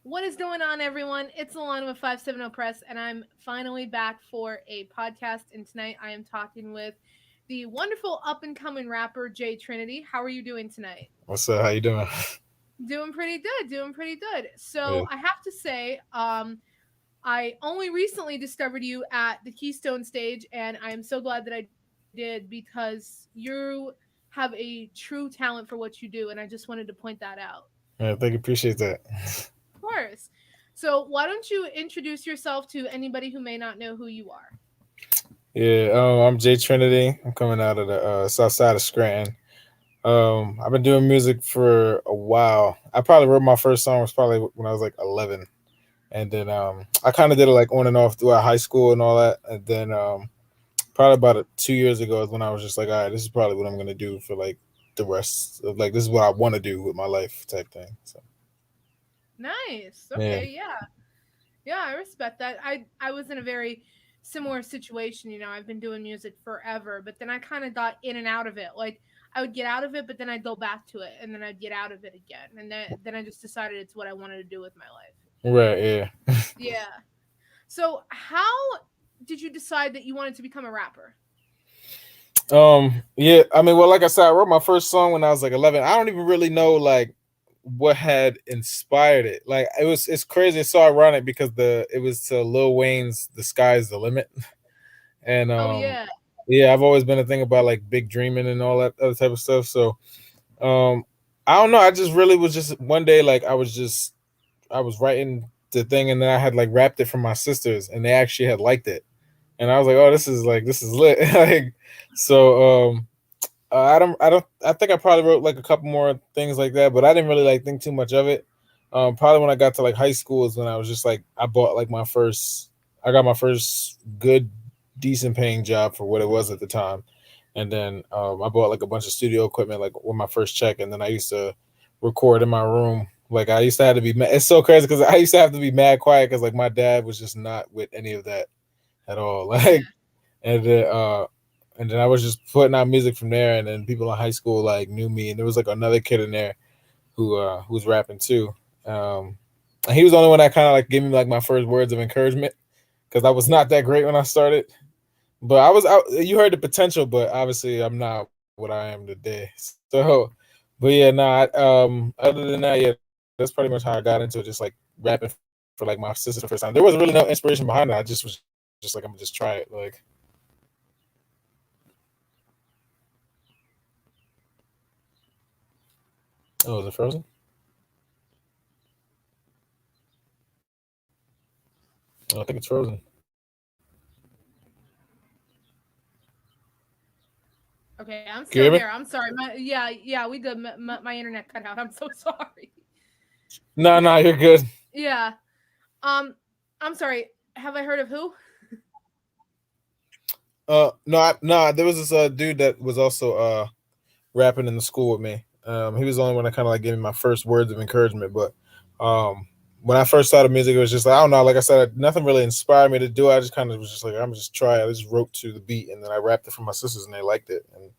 What is going on, everyone? It's Alonna with 570 Press, and I'm finally back for a podcast. And tonight I am talking with the wonderful up and coming rapper, Jay Trinity. How are you doing tonight? What's up? How you doing? Doing pretty good, doing pretty good. Yeah. So I have to say, I only recently discovered you at the Keystone stage, and I am so glad that I did because you have a true talent for what you do, and I just wanted to point that out. Yeah, thank you. Appreciate that. Of course. So, why don't you introduce yourself to anybody who may not know who you are? Yeah, I'm Jay Trinity. I'm coming out of the south side of Scranton. I've been doing music for a while. I probably wrote my first song was probably when I was like 11, and then I kind of did it like on and off throughout high school and all that. And then probably about 2 years ago is when I was just like, all right, this is probably what I'm gonna do for like the rest of like this is what I want to do with my life type thing. So Nice. yeah, Okay, yeah. Yeah, I respect that. I was in a very similar situation, I've been doing music forever, but then I kind of got in and out of it. Like I would get out of it, but then I'd go back to it, and then I'd get out of it again. And then I just decided it's what I wanted to do with my life. right, yeah. Yeah. So, how did you decide that you wanted to become a rapper? Yeah, I mean, well, like I said, I wrote my first song when I was like 11. I don't even really know like what had inspired it. Like it's crazy. It's so ironic because the it was to Lil Wayne's "The Sky's the Limit," and Oh yeah. yeah, I've always been a thing about like big dreaming and all that other type of stuff. So um, I don't know. I just really was just one day like I was writing the thing and then I had like rapped it for my sisters and they actually had liked it and I was like, oh, this is lit. Like, so I think I probably wrote like a couple more things like that, but I didn't really like think too much of it. Probably when I got to like high school is when I was just like I bought like I got my first good decent paying job for what it was at the time, and then I bought like a bunch of studio equipment like with my first check, and then I used to record in my room. Like I used to have to be. It's so crazy because I used to have to be mad quiet because like my dad was just not with any of that at all. Yeah. Like and then I was just putting out music from there, and then people in high school like knew me, and there was like another kid in there who was rapping too. And he was the only one that kind of like gave me like my first words of encouragement because I was not that great when I started, but I was out. You heard the potential, but obviously I'm not what I am today. So, but yeah, nah. Other than that, yeah, that's pretty much how I got into it, just like rapping for like my sister the first time. There wasn't really no inspiration behind it. I just was just like I'm gonna just try it. Like, oh, is it frozen? Oh, I think it's frozen. Okay, I'm Can you still hear here. me? I'm sorry. Yeah, we did. My internet cut out. I'm so sorry. No, no, you're good. Yeah. Um, I'm sorry. Have I heard of who? No, no. There was this dude that was also rapping in the school with me. He was the only one that kind of like gave me my first words of encouragement. But when I first started music, it was just like I don't know. Like I said, nothing really inspired me to do it. I just kind of was just like I'm just try it. I just wrote to the beat, and then I rapped it for my sisters, and they liked it, and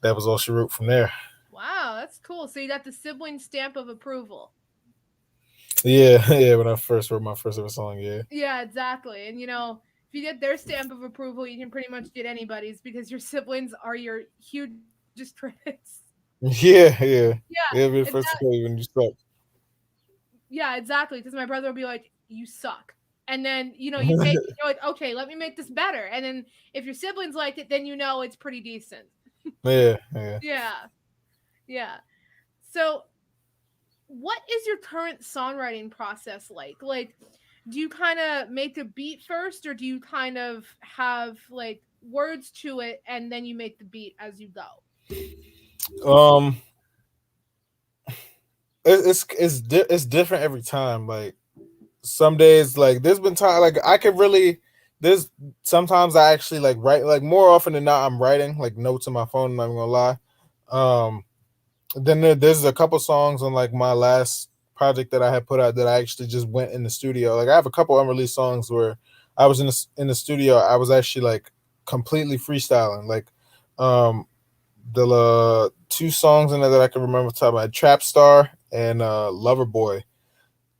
that was all she wrote from there. Wow, that's cool. So you got the sibling stamp of approval. Yeah, yeah. When I first wrote my first ever song, yeah, Yeah, exactly. And if you get their stamp of approval, you can pretty much get anybody's because your siblings are your hugest critics. yeah, yeah. Yeah, They'll be the it's first to tell you when you suck. yeah, exactly. Because my brother will be like, "You suck," and then you take you're like, "Okay, let me make this better." And then if your siblings liked it, then it's pretty decent. Yeah, yeah. Yeah, yeah. So, what is your current songwriting process like? Like, do you kind of make a beat first, or do you kind of have like words to it and then you make the beat as you go? Um, it's different every time. Like some days like there's been time like I could really there's sometimes I actually like write like more often than not I'm writing like notes on my phone. I'm not even gonna lie. Um, then there's a couple songs on like my last project that I had put out that I actually just went in the studio. Like I have a couple unreleased songs where I was in the studio. I was actually like completely freestyling. Like um, the two songs in there that I can remember off the top of my head, Trap Star and Lover Boy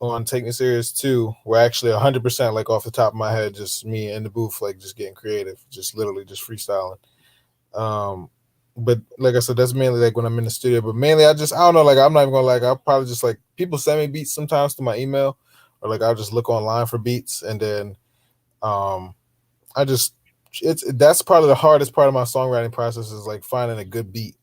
on Take Me Serious 2 were actually 100% like off the top of my head, just me in the booth, like just getting creative, just literally just freestyling. Um, but like I said, that's mainly like when I'm in the studio. But mainly, I don't know. Like I'm not even gonna like. I'll probably just like people send me beats sometimes to my email, or like I'll just look online for beats, and then um, I just it's that's probably the hardest part of my songwriting process is like finding a good beat.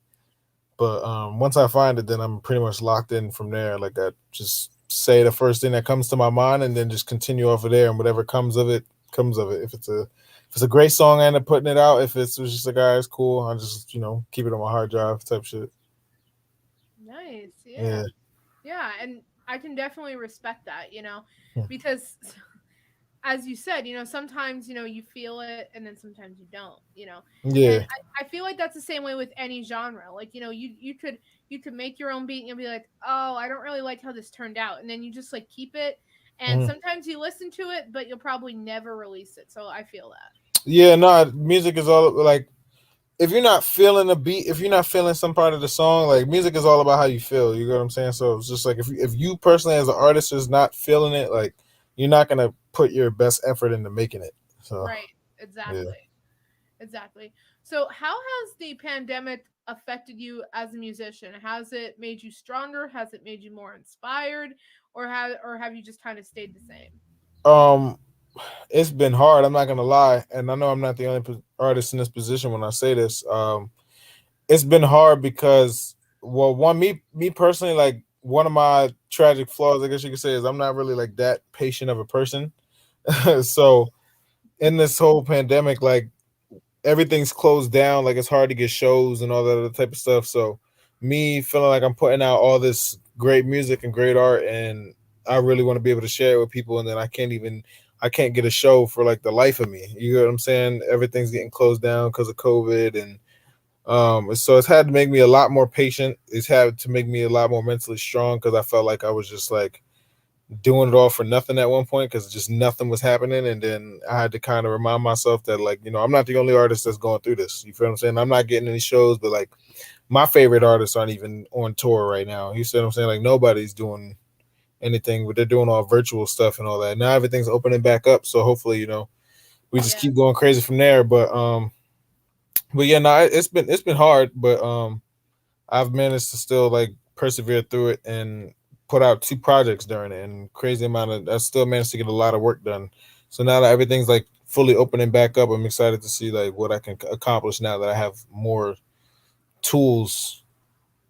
But once I find it, then I'm pretty much locked in from there. Like I just say the first thing that comes to my mind, and then just continue off of there, and whatever comes of it comes of it. If it's a great song, I end up putting it out. If it's just like, all right, it's cool, I just keep it on my hard drive type shit. Nice. Yeah. Yeah. Yeah, and I can definitely respect that, Hmm. because as you said, sometimes, you feel it and then sometimes you don't, And Yeah. I feel like that's the same way with any genre. Like, you could make your own beat and you'll be like, "Oh, I don't really like how this turned out." And then you just like keep it, and Hmm. sometimes you listen to it, but you'll probably never release it. So I feel that. Yeah. No, music is all like if you're not feeling a beat, if you're not feeling some part of the song, like music is all about how you feel. You know what I'm saying? So it's just like if you personally as an artist is not feeling it, like you're not gonna put your best effort into making it. So Right. yeah. Exactly. Exactly. So, how has the pandemic affected you as a musician? Has it made you stronger? Has it made you more inspired, or have you just kind of stayed the same? Um, it's been hard. I'm not gonna lie, and I know I'm not the only artist in this position when I say this. It's been hard because, well, one me personally, like one of my tragic flaws, I guess you could say, is I'm not really like that patient of a person. So in this whole pandemic, like everything's closed down. Like it's hard to get shows and all that other type of stuff. So me feeling like I'm putting out all this great music and great art, and I really want to be able to share it with people, and then I can't get a show for like the life of me. You know what I'm saying? Everything's getting closed down because of COVID, and so it's had to make me a lot more patient. It's had to make me a lot more mentally strong because I felt like I was just like doing it all for nothing at one point because just nothing was happening. And then I had to kind of remind myself that, like, I'm not the only artist that's going through this. You feel what I'm saying? I'm not getting any shows, but like my favorite artists aren't even on tour right now. You see what I'm saying? Like nobody's doing anything, but they're doing all virtual stuff and all that. Now everything's opening back up. So hopefully, we just Yeah. keep going crazy from there. But yeah, no, it's been hard, but I've managed to still like persevere through it and put out two projects during it, and crazy amount of I still managed to get a lot of work done. So now that everything's like fully opening back up, I'm excited to see like what I can accomplish now that I have more tools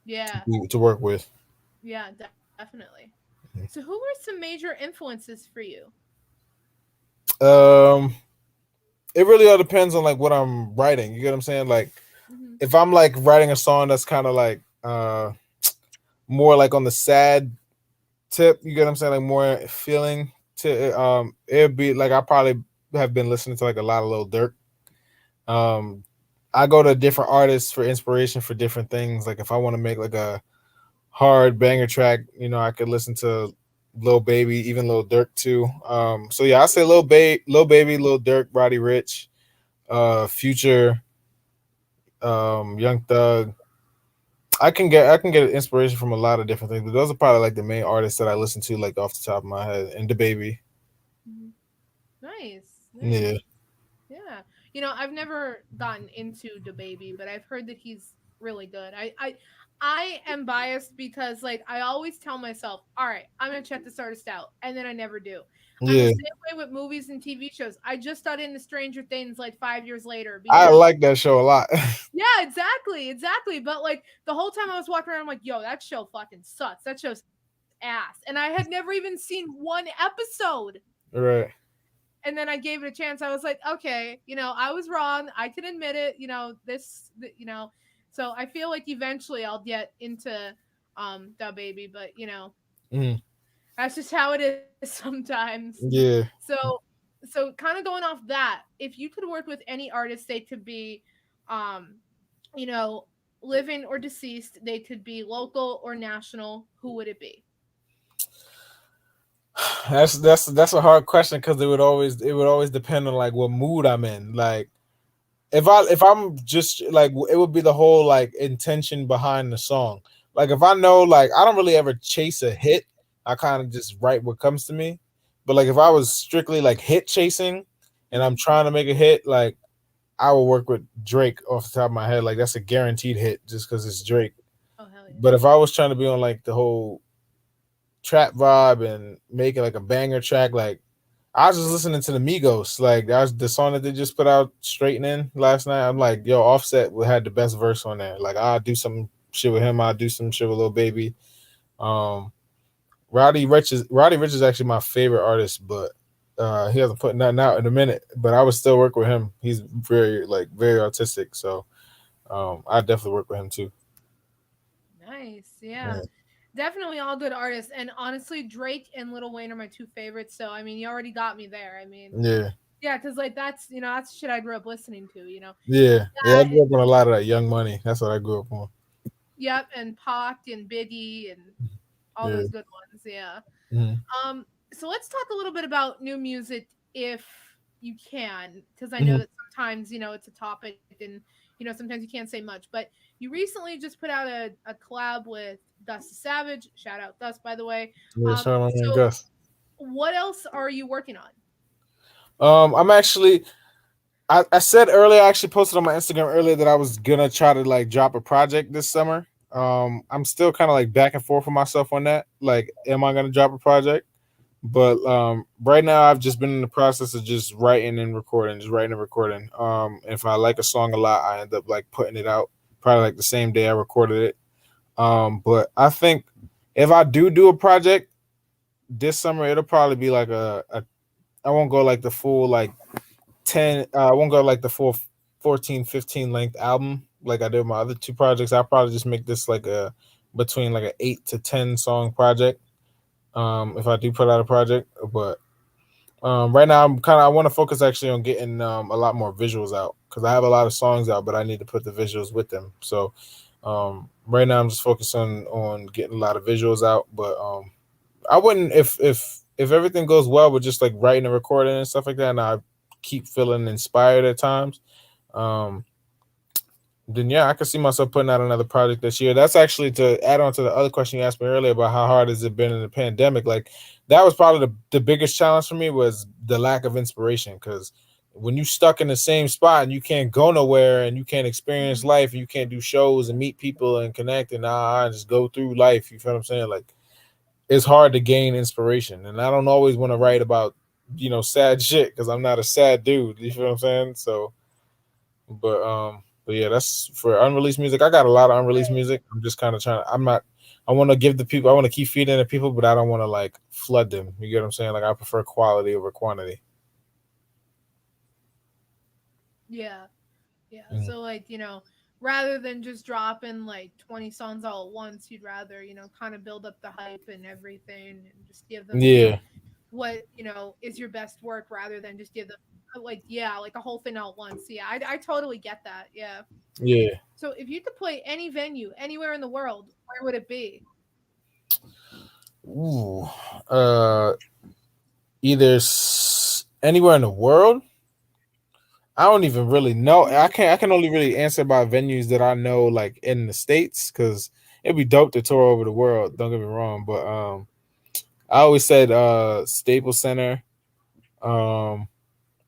Yeah. to work with. Yeah. Definitely. So, who were some major influences for you? Um, it really all depends on like what I'm writing. You get what I'm saying? Like Hmm. if I'm like writing a song that's kind of like more like on the sad tip, you get what I'm saying, like more feeling to it'd be like I probably have been listening to like a lot of Lil Durk. um I go to different artists for inspiration for different things. Like if I want to make like a hard banger track, I could listen to Lil Baby, even Lil Durk too. So yeah, I say Lil Baby, Lil Durk, Roddy Rich, Future, Young Thug. I can get inspiration from a lot of different things, but those are probably like the main artists that I listen to like off the top of my head. And the baby, Hmm. Nice. Nice. yeah, Yeah. I've never gotten into the baby, but I've heard that he's really good. I am biased because like I always tell myself, "All right, I'm going to check this artist out." And then I never do. I'm the yeah. same way with movies and TV shows. I just got into Stranger Things like 5 years later I because like that show a lot. yeah, exactly. Exactly. But like the whole time I was walking around I'm like, "Yo, that show fucking sucks. That show's ass." And I had never even seen one episode. Right. And then I gave it a chance. I was like, okay, I was wrong. I can admit it. So I feel like eventually I'll get into Da Baby, but Mhm. that's just how it is sometimes. Yeah. So kind of going off that, if you could work with any artist, they could be um, you know, living or deceased, they could be local or national, who would it be? That's a hard question because it would always depend on like what mood I'm in. Like if I'm just like it would be the whole like intention behind the song. Like if I know like I don't really ever chase a hit. I kind of just write what comes to me. But like if I was strictly like hit chasing and I'm Mhm. trying to make a hit, like I will work with Drake off the top of my head. Like that's a guaranteed hit just because it's Drake. Oh hell yeah. But if I was trying to be on like the whole trap vibe and make it like a banger track, like I was just listening to the Migos. Like that was the song that they just put out, Straightening, last night. I'm like, yo, Offset had the best verse on there. Like I'll do some shit with him. I'll do some shit with Lil Baby. Um, Roddy Rich is actually my favorite artist, but he hasn't put nothing out in a minute. But I would still work with him. He's very artistic, so I definitely work with him too. Nice. Yeah. Yeah, Definitely all good artists. And honestly, Drake and Lil Wayne are my two favorites. So I mean, you already got me there. I mean, yeah, yeah, because like that's shit I grew up listening to. yeah. I That grew up on a lot of that Young Money. That's what I grew up on. yep, and Pac and Biggie and all Yeah. those good ones. Yeah. Mhm. So let's talk a little bit about new music if you can, because I know Mhm. that sometimes it's a topic and sometimes you can't say much. But you recently just put out a collab with Dusty Savage. Shout out Dust, by the way. Yeah, shout out my man So Gus. what else are you working on? I'm actually I said earlier, I actually posted on my Instagram earlier that I was gonna try to like drop a project this summer. I'm still kind of like back and forth with myself on that. Like, am I gonna drop a project? But right now I've just been in the process of just writing and recording, just writing and recording. If I like a song a lot, I end up like putting it out probably like the same day I recorded it. But I think if I do a project this summer, it'll probably be like a I won't go like the full like 10 I won't go like the full 14, 15 length album like I did with my other two projects. I'll probably just make this like a between like an 8 to 10 song project. If I do put out a project. But right now I want to focus actually on getting a lot more visuals out because I have a lot of songs out, but I need to put the visuals with them. So right now I'm just focused on getting a lot of visuals out. But I wouldn't if everything goes well with just like writing and recording and stuff like that, and I keep feeling inspired at times. Um, then yeah, I can see myself putting out another project this year. That's actually to add on to the other question you asked me earlier about how hard has it been in the pandemic. Like that was probably the biggest challenge for me was the lack of inspiration because when you stuck in the same spot and you can't go nowhere and you can't experience Mhm. life and you can't do shows and meet people and connect and just go through life. You feel what I'm saying? Like it's hard to gain inspiration. And I don't always want to write about, sad shit because I'm not a sad dude. You feel what I'm saying? So, but yeah, that's for unreleased music. I got a lot of unreleased Right. music. I'm just kind of trying. I'm not. I want to give the people. I want to keep feeding the people, but I don't want to like flood them. You get what I'm saying? Like I prefer quality over quantity. Yeah. Yeah. Mhm. So like, rather than just dropping like 20 songs all at once, you'd rather, kind of build up the hype and everything and just give them, Yeah, what, is your best work rather than just give them like yeah, like a whole thing all at once. Yeah, I totally get that. Yeah. yeah. So if you could play any venue anywhere in the world, where would it be? Ooh. Uh, anywhere in the world. I don't even really know. Mhm. I can only really answer about venues that I know like in the states because it'd be dope to tour over the world. Don't get me wrong, but I always said Staples Center. Um,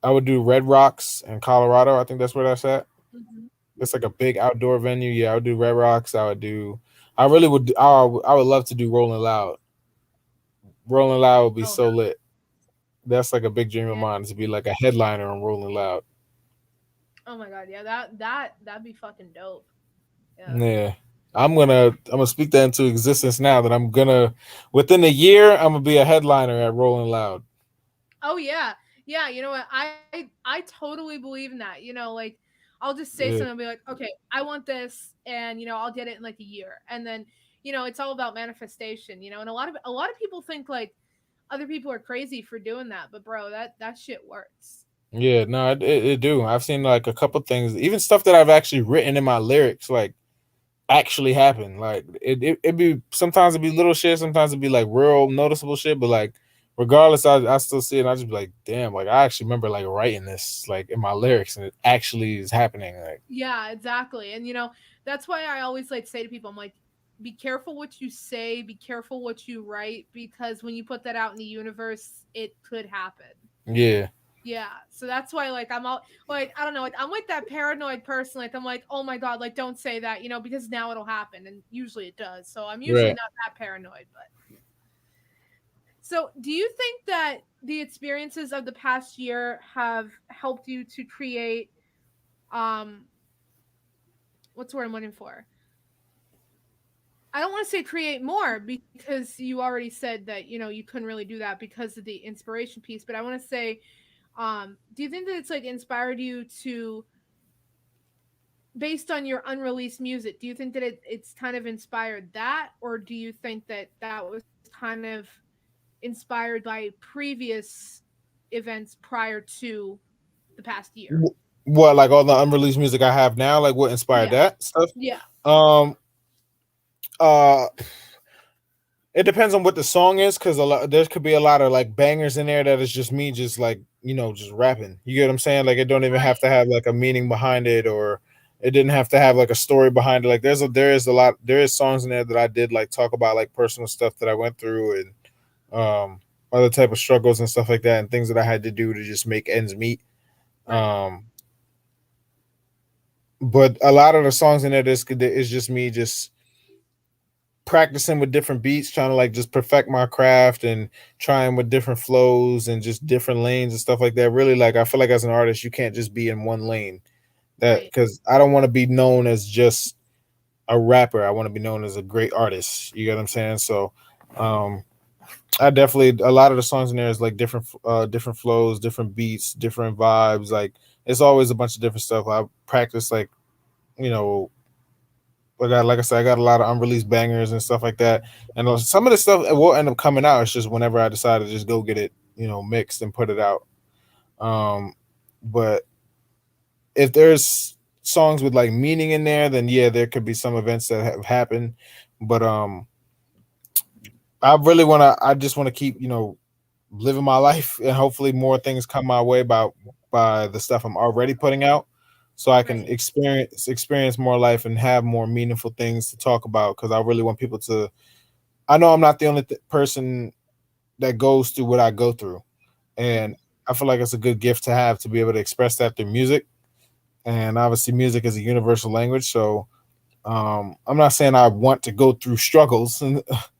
I would do Red Rocks in Colorado. I think that's where that's at. Mhm. It's like a big outdoor venue. Yeah, I would do Red Rocks. I would do. I really would. I would love to do Rolling Loud. Rolling Loud would be Oh so lit. That's like a big dream of yeah. mine is to be like a headliner on Rolling Loud. Oh my god, yeah, that'd be fucking dope. Yeah. Yeah. I'm gonna speak that into existence now that I'm gonna within a year I'm gonna be a headliner at Rolling Loud. Oh yeah. Yeah, you know what? I totally believe in that. Like I'll just say something Yeah. and be like, "Okay, I want this," and I'll get it in like a year. And then, it's all about manifestation, and a lot of people think like other people are crazy for doing that, but bro, that shit works. Yeah, no, it do. I've seen like a couple things, even stuff that I've actually written in my lyrics, like actually happen. Like it be sometimes it'd be little shit, sometimes it'd be like real noticeable shit, but like regardless, I still see it and I just be like, damn, like I actually remember like writing this like in my lyrics and it actually is happening. Like Yeah, exactly. And that's why I always like say to people, I'm like, be careful what you say, be careful what you write, because when you put that out in the universe, it could happen. Yeah. Yeah, so that's why, like, I'm all like, I don't know, like, I'm like that paranoid person. Like, I'm like, oh my god, like, don't say that, because now it'll happen, and usually it does. So I'm usually Right. not that paranoid. But so, do you think that the experiences of the past year have helped you to create, um, what's the word I'm looking for? I don't want to say create more, because you already said that you couldn't really do that because of the inspiration piece. But I want to say, do you think that it's like inspired you to, based on your unreleased music, do you think that it's kind of inspired that, or do you think that that was kind of inspired by previous events prior to the past year? What, like all the unreleased music I have now, like what inspired Yeah. that stuff? Yeah. Um uh it depends on what the song is, because there could be a lot of like bangers in there that is just me just like, just rapping. You get what I'm saying? Like it don't even have Right. to have like a meaning behind it, or it didn't have to have like a story behind it. Like there is songs in there that I did like talk about like personal stuff that I went through, and other type of struggles and stuff like that, and things that I had to do to just make ends meet. Right. Um but a lot of the songs in there is just me just practicing with different beats, trying to like just perfect my craft and trying with different flows and just different lanes and stuff like that. Really, like I feel like as an artist, you can't just be in one lane. That Right. because I don't want to be known as just a rapper. I want to be known as a great artist. You get what I'm saying? So, um, I definitely a lot of the songs in there is like different flows, different beats, different vibes. Like it's always a bunch of different stuff. I practice like you know like I said, I got a lot of unreleased bangers and stuff like that. And some of the stuff will end up coming out. It's just whenever I decide to just go get it, mixed and put it out. Um, but if there's songs with like meaning in there, then yeah, there could be some events that have happened. But I just want to keep, living my life, and hopefully more things come my way by the stuff I'm already putting out, so I can Right. experience more life and have more meaningful things to talk about, because I really want people to. I know I'm not the only person that goes through what I go through, and I feel like it's a good gift to have to be able to express that through music. And obviously music is a universal language, so I'm not saying I want to go through struggles,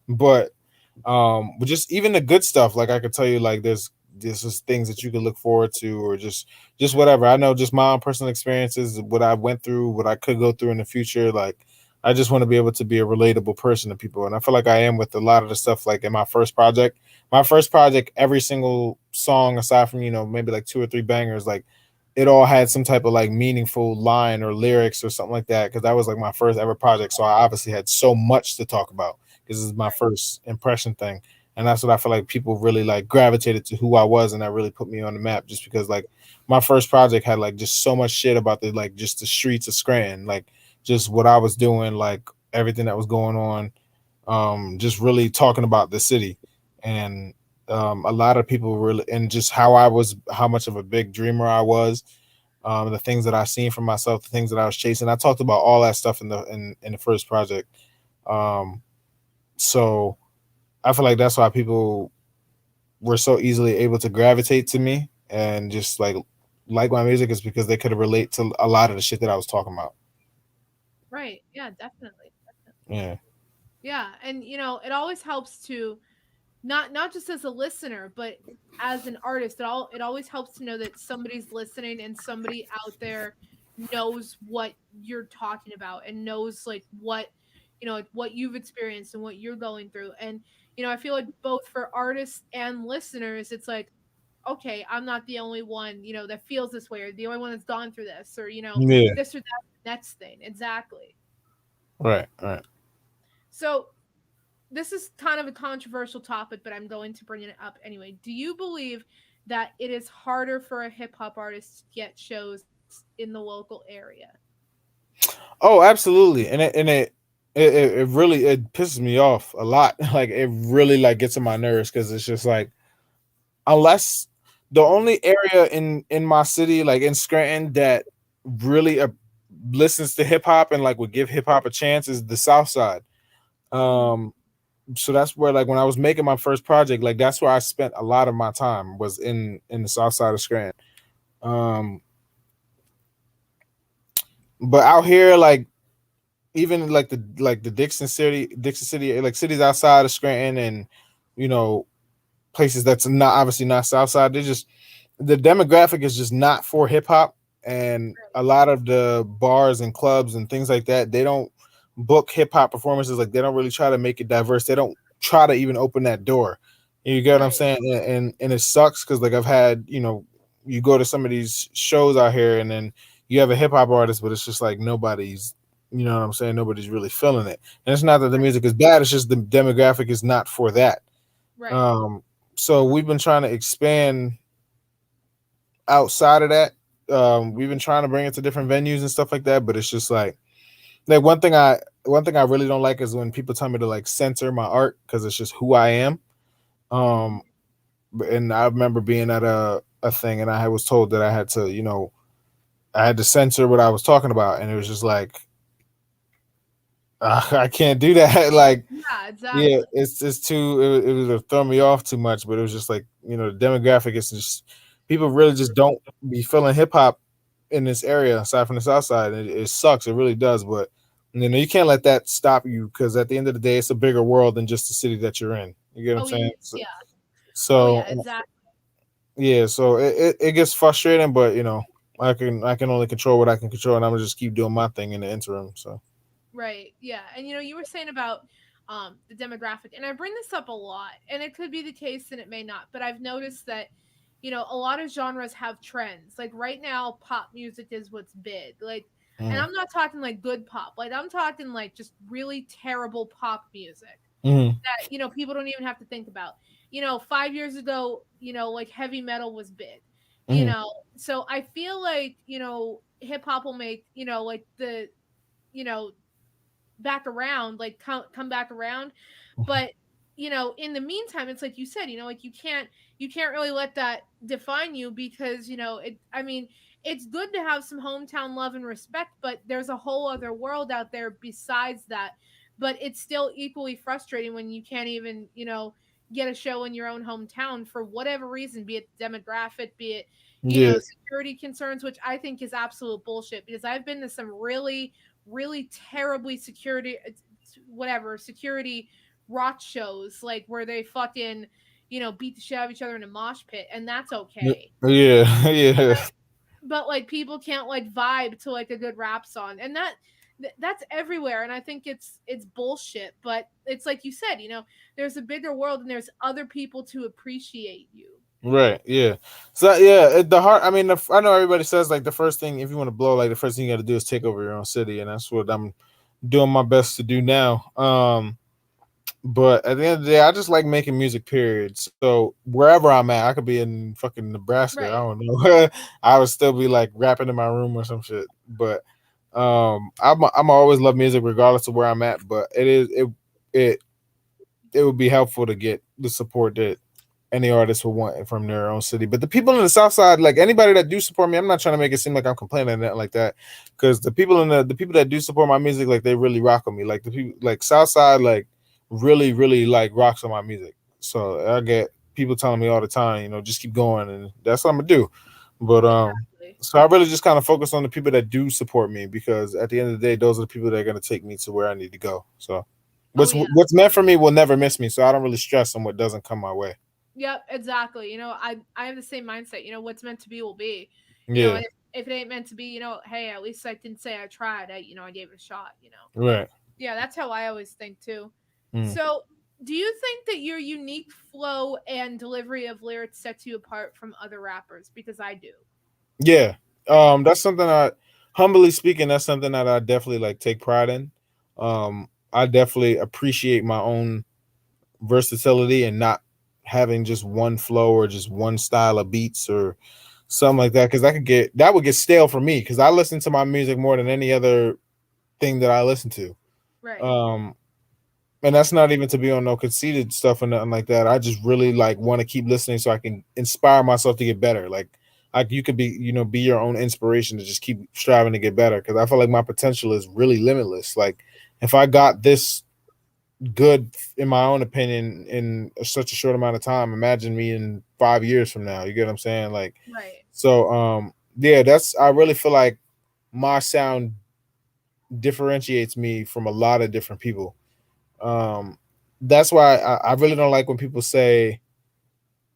but just even the good stuff, like I could tell you, like there's just things that you could look forward to, or just whatever. I know just my own personal experiences, what I went through, what I could go through in the future. Like I just want to be able to be a relatable person to people, and I feel like I am with a lot of the stuff. Like in my first project, every single song, aside from maybe like two or three bangers, like it all had some type of like meaningful line or lyrics or something like that, because that was like my first ever project, so I obviously had so much to talk about because this is my Right. first impression thing. And that's what I feel like people really like gravitated to who I was, and that really put me on the map, just because like my first project had like just so much shit about the like just the streets of Scranton, like just what I was doing, like everything that was going on, just really talking about the city. And a lot of people really, and just how much of a big dreamer I was, the things that I seen for myself, the things that I was chasing. I talked about all that stuff in the first project. Um, so I feel like that's why people were so easily able to gravitate to me and just like my music, is because they could relate to a lot of the shit that I was talking about. Right. Yeah, definitely. Yeah. Yeah, and it always helps to, not just as a listener, but as an artist. It always helps to know that somebody's listening, and somebody out there knows what you're talking about, and knows like like what you've experienced and what you're going through. And I feel like both for artists and listeners, it's like, okay, I'm not the only one, that feels this way, or the only one that's gone through this, or Yeah. this or that next thing. Exactly. Right. Right. So this is kind of a controversial topic, but I'm going to bring it up anyway. Do you believe that it is harder for a hip hop artist to get shows in the local area? Oh, absolutely. And it really it pisses me off a lot. Like it really like gets on my nerves, because it's just like, unless the only area in my city, like in Scranton, that really listens to hip hop and like would give hip hop a chance is the South Side. Mhm. Um, so that's where like when I was making my first project, like that's where I spent a lot of my time was in the south side of Scranton. Um, but out here, like even like the Dixon City, like cities outside of Scranton, and you know places that's not obviously not south side, they're just the demographic is just not for hip hop, and a lot of the bars and clubs and things like that, they don't book hip hop performances. Like they don't really try to make it diverse. They don't try to even open that door. You get what I'm Right. saying? And it sucks because like I've had you go to some of these shows out here, and then you have a hip hop artist, but it's just like nobody's. You know what I'm saying? Nobody's really feeling it, and it's not that the Right. music is bad. It's just the demographic is not for that. Right. Um, so we've been trying to expand outside of that. We've been trying to bring it to different venues and stuff like that, but it's just like one thing I really don't like is when people tell me to like censor my art because it's just who I am. Um, Mhm. and I remember being at a thing and I was told that I had to I had to censor what I was talking about, and it was just like I can't do that. Like Yeah, yeah, exactly. it's too it was throw me off too much, but it was just like the demographic is just people really just don't be feeling hip hop in this area aside from the south side. It sucks, it really does, but you can't let that stop you because at the end of the day, it's a bigger world than just the city that you're in. You get what I'm Oh, saying? So, yeah. Oh, yeah, so exactly. yeah, so it gets frustrating, but I can only control what I can control, and I'm gonna just keep doing my thing in the interim. So Right. Yeah. And you were saying about the demographic, and I bring this up a lot, and it could be the case and it may not, but I've noticed that a lot of genres have trends. Like right now pop music is what's big. Like, and mm-hmm. I'm not talking like good pop. Like I'm talking like just really terrible pop music Mm-hmm. that people don't even have to think about. 5 years ago, like heavy metal was big. You Mm-hmm. know, so I feel like, hip hop will make, like you know, back around, like come back around. But in the meantime, it's like you said, like you can't really let that define you because I mean, it's good to have some hometown love and respect, but there's a whole other world out there besides that. But it's still equally frustrating when you can't even get a show in your own hometown for whatever reason, be it demographic, be it Yeah. security concerns, which I think is absolute bullshit because I've been to some really really terribly whatever security rock shows like where they fucking beat the shit out of each other in a mosh pit, and that's okay. Yeah. Yeah. But like people can't like vibe to like a good rap song, and that's everywhere, and I think it's bullshit. But it's like you said, there's a bigger world and there's other people to appreciate you. Right. Yeah. So yeah, the heart. I mean, I know everybody says like the first thing if you want to blow, like the first thing you got to do is take over your own city, and that's what I'm doing my best to do now. But at the end of the day, I just like making music. Period. So wherever I'm at, I could be in fucking Nebraska. I Right. don't know. I would still be like rapping in my room or some shit. But I'm always love music regardless of where I'm at. But it it would be helpful to get the support that any artist will want from their own city. But the people in the South Side, like anybody that do support me, I'm not trying to make it seem like I'm complaining or nothing like that. Because the people that do support my music, like they really rock with me. Like the people like South Side, like really, really like rocks on my music. So I get people telling me all the time, just keep going, and that's what I'm gonna do. But Exactly. so I really just kind of focus on the people that do support me because at the end of the day, those are the people that are gonna take me to where I need to go. So Oh what's yeah. what's meant for me will never miss me. So I don't really stress on what doesn't come my way. Yep, exactly. I have the same mindset. What's meant to be will be. Yeah. And if it ain't meant to be, hey, at least I didn't say I tried. I gave it a shot. Right. Yeah, that's how I always think too. Mm. So, do you think that your unique flow and delivery of lyrics sets you apart from other rappers? Because I do. Yeah. That's something humbly speaking, that's something that I definitely like take pride in. I definitely appreciate my own versatility and not having just one flow or just one style of beats or something like that because that would get stale for me because I listen to my music more than any other thing that I listen to. Right. Um, and that's not even to be on no conceited stuff or nothing like that. I just really like want to keep listening so I can inspire myself to get better. Like you could be, be your own inspiration to just keep striving to get better. Because I feel like my potential is really limitless. Like if I got good in my own opinion in such a short amount of time. Imagine me in 5 years from now. You get what I'm saying? Like, Right. so yeah, that's I really feel like my sound differentiates me from a lot of different people. Um, that's why I really don't like when people say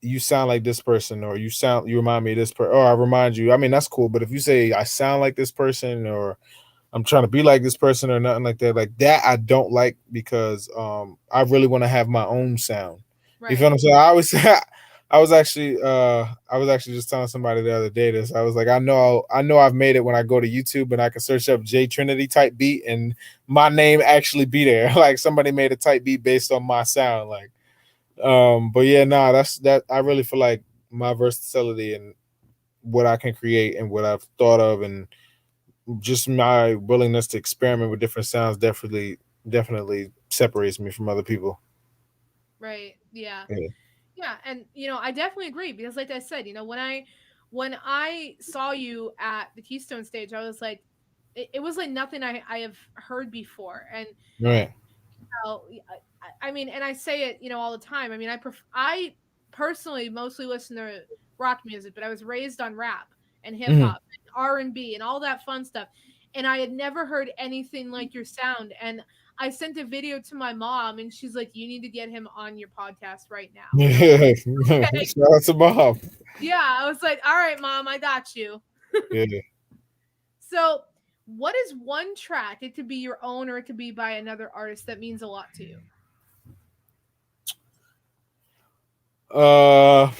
you sound like this person or you remind me of this person or I remind you. I mean, that's cool, but if you say I sound like this person or I'm trying to be like this person or nothing like that I don't like because I really want to have my own sound. You feel what Right. I'm saying? I always I was actually just telling somebody the other day this. I was like, I know I've made it when I go to YouTube and I can search up Jay Trinity type beat and my name actually be there. Like somebody made a type beat based on my sound. Like but yeah, nah, that's that I really feel like my versatility and what I can create and what I've thought of and just my willingness to experiment with different sounds definitely separates me from other people. Right. Yeah. Yeah. Yeah, and I definitely agree because like I said, when I saw you at the Keystone stage, I was like it was like nothing I have heard before. And Right. I mean, and I say it, all the time. I mean, I personally mostly listen to rock music, but I was raised on rap and hip Hmm. hop and R&B and all that fun stuff. And I had never heard anything like your sound. And I sent a video to my mom and she's like, "You need to get him on your podcast right now." And I was Yeah. like, "Okay." Shout out to mom. Yeah, I was like, "All right, mom, I got you." Yeah. So, what is one track? It could be your own or it could be by another artist that means a lot to you. Uh,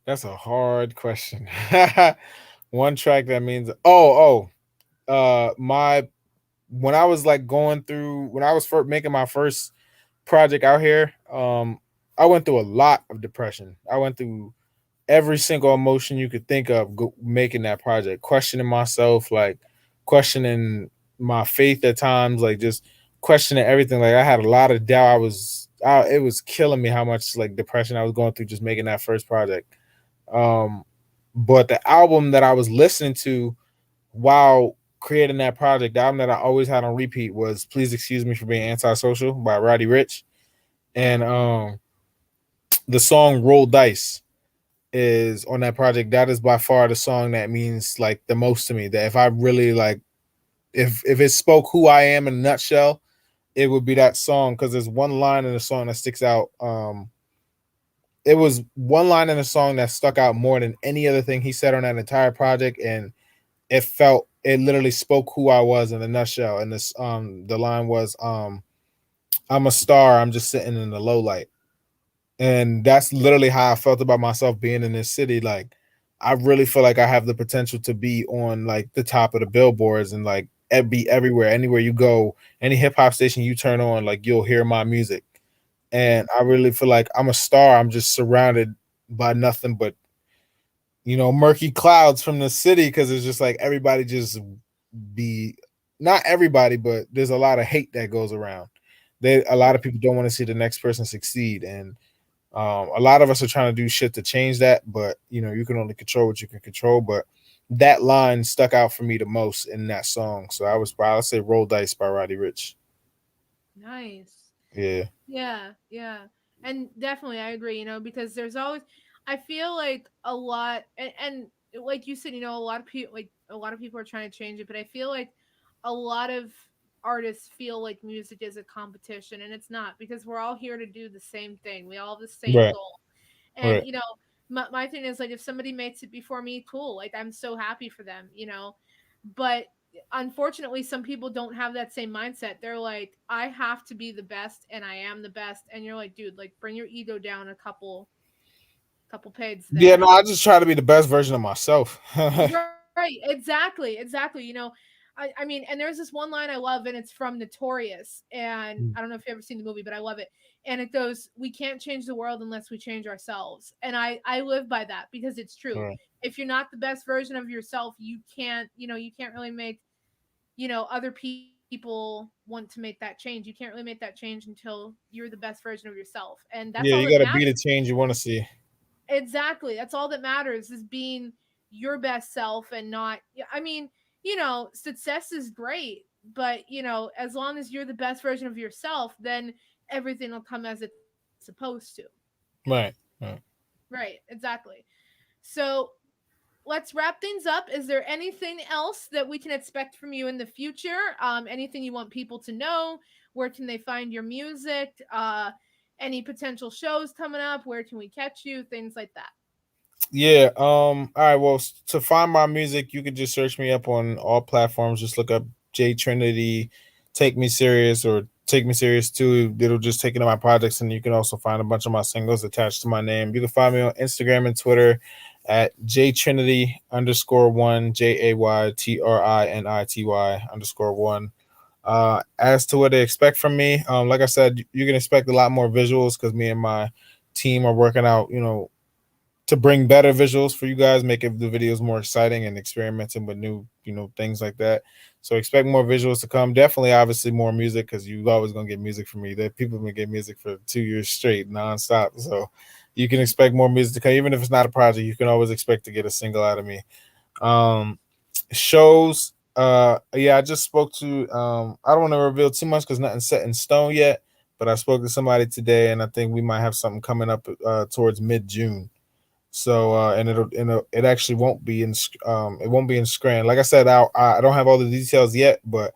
that's a hard question. One track that means my when I was like going through when I was first making my first project out here, I went through a lot of depression. I went through every single emotion you could think of making that project, questioning myself, like questioning my faith at times, like just questioning everything. Like I had a lot of doubt. It was killing me how much like depression I was going through just making that first project. Um, but the album that I was listening to while creating that project, the album that I always had on repeat was "Please Excuse Me for Being Antisocial" by Roddy Ricch, and the song "Roll Dice" is on that project. That is by far the song that means like the most to me. That if I really like, if it spoke who I am in a nutshell, it would be that song because there's one line in the song that sticks out. It was one line in the song that stuck out more than any other thing he said on that entire project, and it literally spoke who I was in a nutshell. And this the line was I'm a star. I'm just sitting in the low light. And that's literally how I felt about myself being in this city. Like, I really feel like I have the potential to be on like the top of the billboards and like be everywhere, anywhere you go, any hip hop station you turn on, like you'll hear my music. And I really feel like I'm a star. I'm just surrounded by nothing but murky clouds from the city because it's just like everybody just be not everybody, but there's a lot of hate that goes around. A lot of Right. people don't want to see the next person succeed, and a lot of us are trying to do shit to change that, but you can only control what you can control. But that line stuck out for me the most in that song. So I was probably, I'll say "Roll Dice" by Roddy Ricch. Nice. Yeah, Yeah, yeah. And definitely I agree, because there's always I feel like a lot and like you said, a lot of people are trying to change it, but I feel like a lot of artists feel like music is a competition and it's not because we're all here to do the same thing. We all have the same right, goal. And right. my thing is like if somebody makes it before me, cool. Like I'm so happy for them. But unfortunately some people don't have that same mindset. They're like, I have to be the best and I am the best. And you're like, dude, like bring your ego down a couple pegs Yeah, no, there. I just try to be the best version of myself. Right, exactly. I mean, and there's this one line I love, and it's from Notorious. And I don't know if you ever seen the movie, but I love it. And it goes, "We can't change the world unless we change ourselves." And I live by that because it's true. Right. If you're not the best version of yourself, you can't really make other people want to make that change. You can't really make that change until you're the best version of yourself, and that's all Yeah, that you got to be matters. the change you want to see. Exactly. That's all that matters is being your best self and not, yeah, I mean, success is great. But as long as you're the best version of yourself, then everything will come as it's supposed to. Right. Right. Right, exactly. So let's wrap things up. Is there anything else that we can expect from you in the future? Anything you want people to know? Where can they find your music? Any potential shows coming up? Where can we catch you? Things like that. Yeah. All right. Well, to find my music, you can just search me up on all platforms. Just look up Jay Trinity, Take Me Serious, or Take Me Serious Too. It'll just take you to my projects, and you can also find a bunch of my singles attached to my name. You can find me on Instagram and Twitter at Jay Trinity _1 JAYTRINITY _1. As to what they expect from me, like I said, you can expect a lot more visuals because me and my team are working out, to bring better visuals for you guys, making the videos more exciting and experimenting with new, things like that. So expect more visuals to come. Definitely, obviously, more music because you always gonna get music from me. That people been getting music for 2 years straight, nonstop. So you can expect more music to come, even if it's not a project. You can always expect to get a single out of me. Um, Shows. Yeah, I just spoke to. I don't want to reveal too much because nothing's set in stone yet. But I spoke to somebody today, and I think we might have something coming up towards mid-June. So it actually won't be in it won't be in Scran. Like I said, I don't have all the details yet, but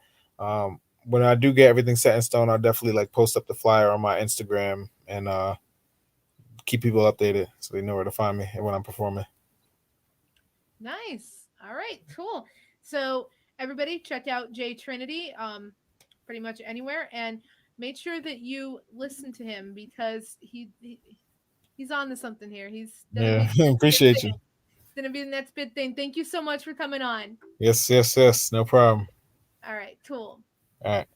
when I do get everything set in stone, I'll definitely like post up the flyer on my Instagram and keep people updated so they know where to find me and when I'm performing. Nice. All right, cool. So everybody check out Jay Trinity pretty much anywhere, and make sure that you listen to him because he's on to something here. He's gonna Yeah, be the next big appreciate thing. you. He's gonna be the next big thing. Thank you so much for coming on. Yes, yes, yes. No problem. All right, cool. All right.